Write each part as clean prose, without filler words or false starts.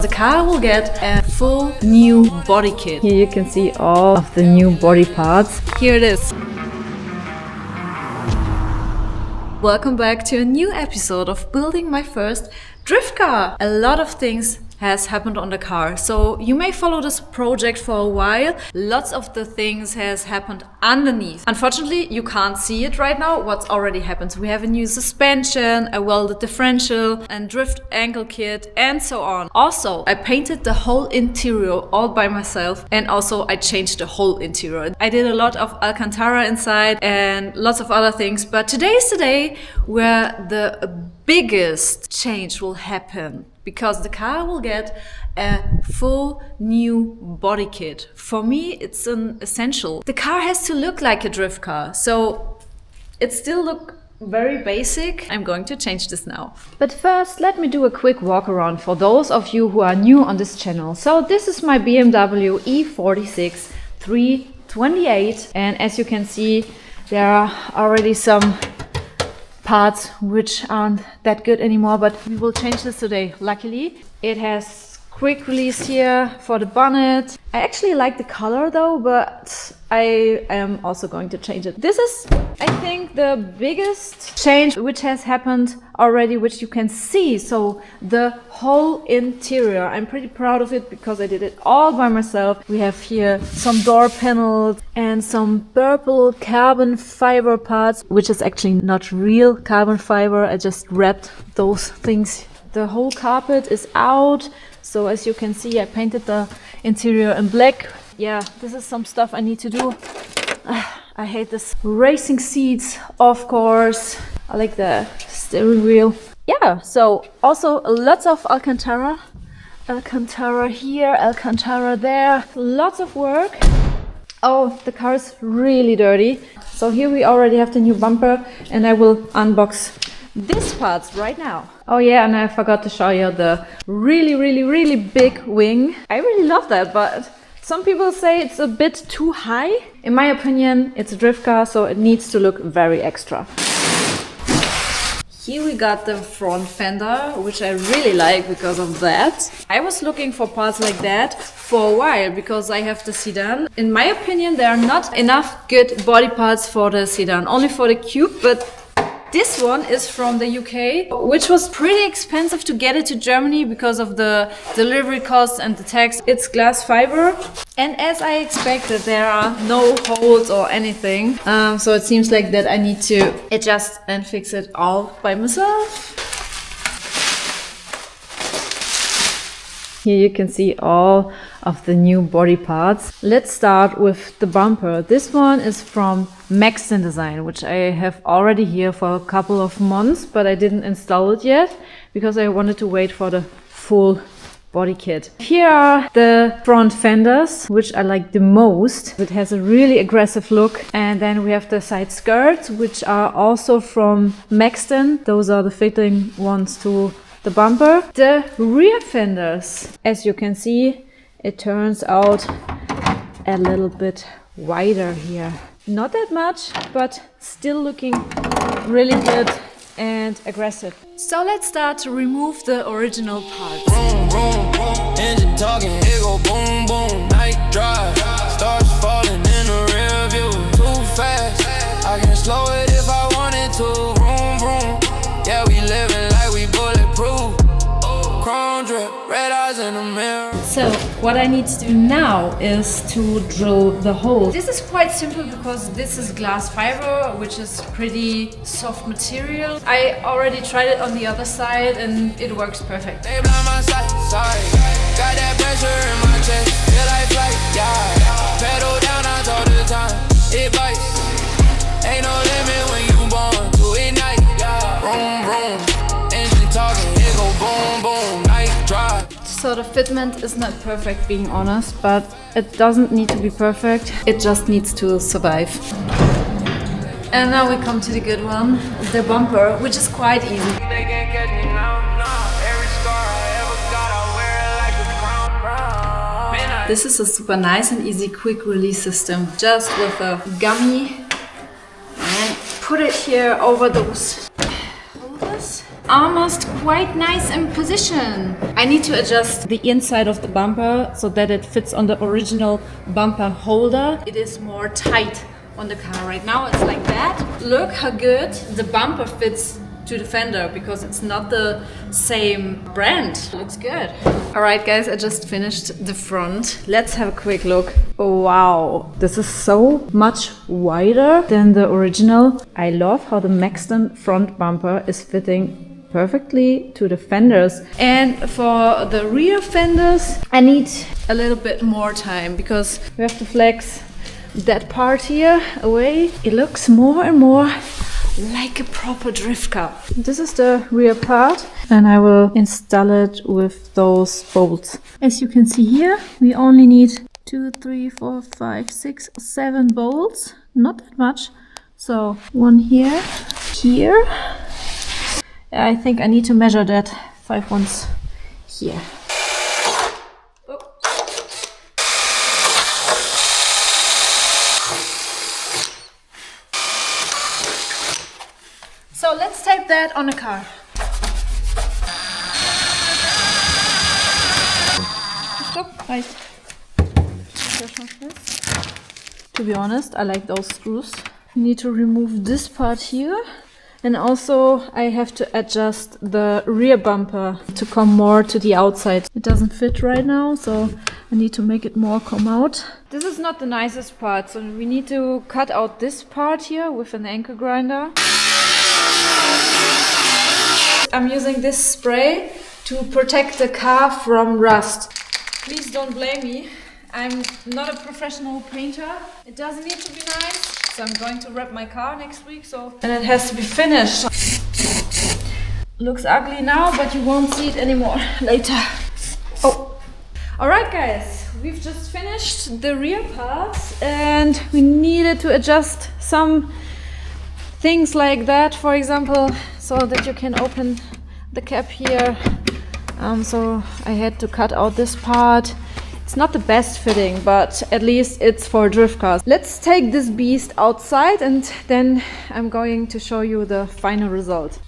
The car will get a full new body kit. Here you can see all of the new body parts. Here it is. Welcome back to a new episode of building my first drift car. A lot of things has happened on the car, so you may follow this project for a while. Lots of the things has happened underneath. Unfortunately, you can't see it right now, what's already happened. So we have a new suspension, a welded differential, and drift ankle kit, and so on. Also, I painted the whole interior all by myself, and also I changed the whole interior. I did a lot of Alcantara inside and lots of other things, but today is the day where the biggest change will happen, because the car will get a full new body kit. For me, it's an essential. The car has to look like a drift car, so it still look very basic. I'm going to change this now. But first, let me do a quick walk around for those of you who are new on this channel. So this is my BMW E46 328, and as you can see, there are already some parts which aren't that good anymore, but we will change this today. Luckily, it has quick release here for the bonnet. I actually like the color though, but I am also going to change it. This is, I think, the biggest change which has happened already, which you can see. So the whole interior, I'm pretty proud of it because I did it all by myself. We have here some door panels and some purple carbon fiber parts, which is actually not real carbon fiber. I just wrapped those things. The whole carpet is out. So as you can see, I painted the interior in black. Yeah, this is some stuff I need to do. I hate this. Racing seats, of course. I like the steering wheel. Yeah, so also lots of Alcantara. Alcantara here, Alcantara there. Lots of work. Oh, the car is really dirty. So here we already have the new bumper, and I will unbox these parts right now. Oh yeah, and I forgot to show you the really big wing. I really love that, but some people say it's a bit too high. In my opinion, it's a drift car, so it needs to look very extra. Here we got the front fender, which I really like because of that. I was looking for parts like that for a while because I have the sedan. In my opinion, there are not enough good body parts for the sedan, only for the Cube, but this one is from the UK, which was pretty expensive to get it to Germany because of the delivery costs and the tax. It's glass fiber, and as I expected, there are no holes or anything. So it seems like that I need to adjust and fix it all by myself. Here you can see all of the new body parts. Let's start with the bumper. This one is from Maxton Design, which I have already here for a couple of months, but I didn't install it yet because I wanted to wait for the full body kit. Here are the front fenders, which I like the most. It has a really aggressive look. And then we have the side skirts, which are also from Maxton. Those are the fitting ones to the bumper. The rear fenders, as you can see, it turns out a little bit wider here. Not that much, but still looking really good and aggressive. So let's start to remove the original parts. Vroom, vroom, vroom. Engine talking, it go boom, boom. Night drive, stars falling in the rear view. Too fast, I can slow it if I wanted to. Vroom, vroom. Yeah, we living like we bulletproof. Chrome drip, red eyes in the mirror. So what I need to do now is to drill the hole. This is quite simple because this is glass fiber, which is pretty soft material. I already tried it on the other side and it works perfect. They blind my side, sorry. Got that pressure in my chest, feel like flight, yeah. Pedal down, I told the time, it bites. Ain't no limit when you born to ignite, yeah. Vroom, vroom. Engine talking, it go boom, boom. Night drive. So the fitment is not perfect, being honest, but it doesn't need to be perfect. It just needs to survive. And now we come to the good one, the bumper, which is quite easy. They can't catch me now, nah. Every scar I ever got, I wear it like a crown. Midnight. This is a super nice and easy quick release system, just with a gummy, and put it here over those holders. almost quite nice in position. I need to adjust the inside of the bumper so that it fits on the original bumper holder. It is more tight on the car. Right now it's like that. Look how good the bumper fits to the fender because it's not the same brand. Looks good. Alright guys, I just finished the front. Let's have a quick look. Oh, wow, this is so much wider than the original. I love how the Maxton front bumper is fitting perfectly to the fenders. And for the rear fenders, I need a little bit more time because we have to flex that part here away. It looks more and more like a proper drift car. This is the rear part and I will install it with those bolts. As you can see here, we only need 2, 3, 4, 5, 6, 7 bolts. Not that much. So one here, here. I think I need to measure that 5 ones here. So let's tape that on the car. Stop, right. To be honest, I like those screws. I need to remove this part here. And also I have to adjust the rear bumper to come more to the outside. It doesn't fit right now, so I need to make it more come out. This is not the nicest part, so we need to cut out this part here with an angle grinder. I'm using this spray to protect the car from rust. Please don't blame me. I'm not a professional painter. It doesn't need to be nice. So I'm going to wrap my car next week, and it has to be finished. Looks ugly now, but you won't see it anymore later. Oh. Alright guys, we've just finished the rear parts and we needed to adjust some things like that, for example, so that you can open the cap here. So I had to cut out this part. It's not the best fitting, but at least it's for drift cars. Let's take this beast outside and then I'm going to show you the final result.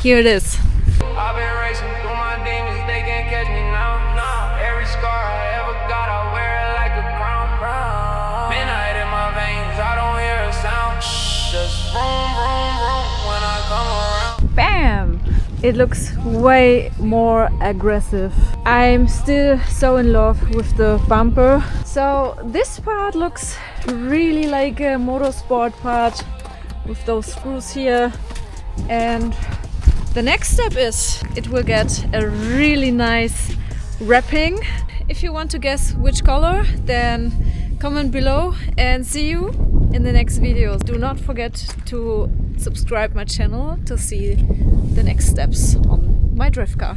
Here it is. I've been racing through my demons, they can't catch me now. Every scar I ever got, I wear it like a crown. Midnight in my veins, I don't hear a sound. Just vroom, vroom, vroom when I come around. Bam! It looks way more aggressive. I'm still so in love with the bumper. So this part looks really like a motorsport part with those screws here. And the next step is it will get a really nice wrapping. If you want to guess which color, then comment below and see you in the next video. Do not forget to subscribe my channel to see the next steps on my drift car.